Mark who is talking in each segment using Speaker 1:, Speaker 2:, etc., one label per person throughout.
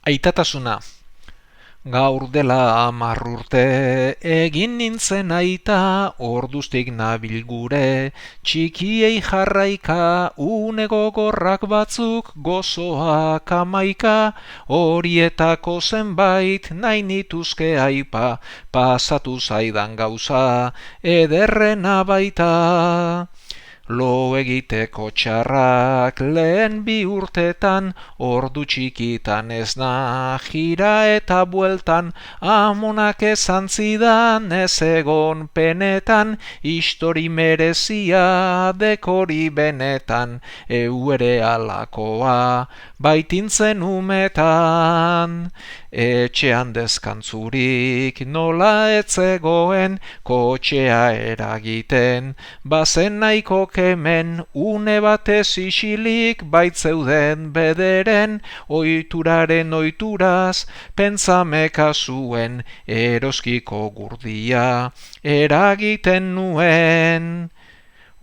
Speaker 1: Aitatasuna. Gaur dela 10 urte egin nintzen aita, orduztik nabil gure, txikiei jarraika, une gogorrak batzuk gozoak 11, horietako zenbait nahi nituzke aipa, pasatu zaidan gauza, ederrena baita. Lo egiteko txarrak lehen 2 urtetan, ordu txikitan ez na jira eta bueltan, amonak esan zidan ez egon penetan, histori merezia dekori benetan, ere alakoa baitintzen umetan. Etxean deskantzurik nola etzegoen, kotxea eragiten, bazen nahiko kemen, une batez isilik baitzeuden bederen, oituraren oituraz, pentsameka zuen, eroskiko gurdia eragiten nuen.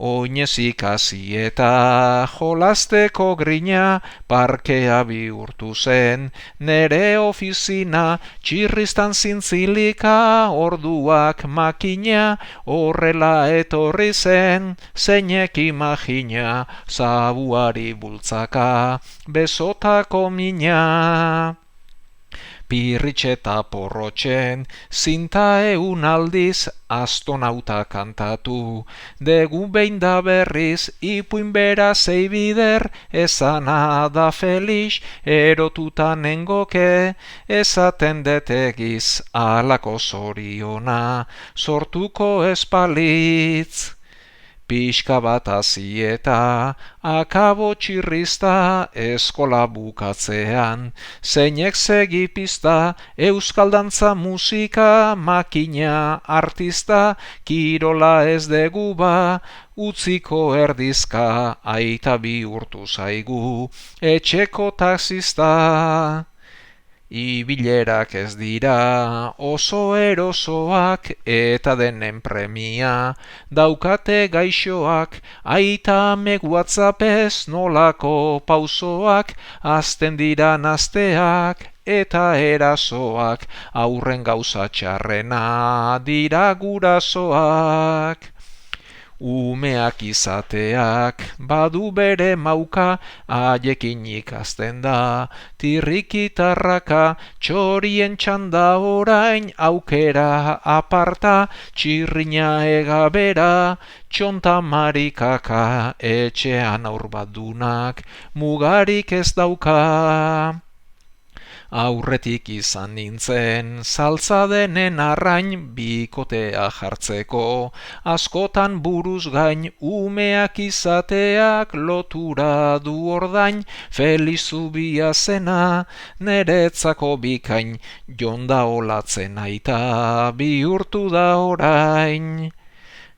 Speaker 1: Oinezik hasi eta jolasteko grina, parkea bihurtu zen, nere ofizina, txirristan zintzilika, orduak makina, horrela etorri zen, zeinek imagina, zabuari bultzaka, besotako mina. Pirritxe eta porrotxen, zinta 100 aldiz, astonauta kantatu, degu behin da berriz, ipuin bera zeibider, esana da felix, erotuta nengoke, esaten detegiz, alako zoriona, sortuko espalitz. Pixka bat hasi eta akabo txirrista eskola bukatzean, zeinek segipista, euskal dantza musika, makina artista, kirola ez degu ba, utziko erdizka, aita bihurtu zaigu, etxeko taxista. Ibilerak ez dira oso erosoak eta denen premia, daukate gaixoak, aita meg WhatsAppez nolako pausoak, azten dira nazteak eta erasoak, aurren gauza txarrena dira gurasoak. Umeak izateak badu bere mauka, haiekin ikasten da, tirrikitarraka, txorien txanda orain aukera aparta, txirrina egabera, txonta marikaka, etxean aurbadunak, mugarik ez dauka. Aurretik izan nintzen, saltza denen arrain, bikotea jartzeko, askotan buruz gain, umeak izateak lotura du ordain, Felizubia zena, neretzako bikain, jonda olatzen aita, bihurtu da orain.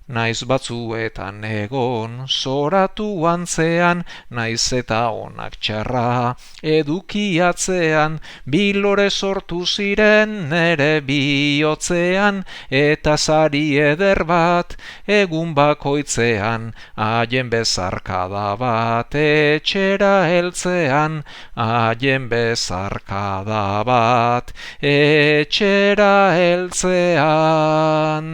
Speaker 1: Naiz batzuetan egon, zoratu antzean, naiz eta onak txarra, edukiatzean, bilore sortu ziren nere bihotzean, eta sari eder bat, egun bakoitzean, haien bezarkada bat, etxera heltzean, haien bezarkada bat, etxera heltzean.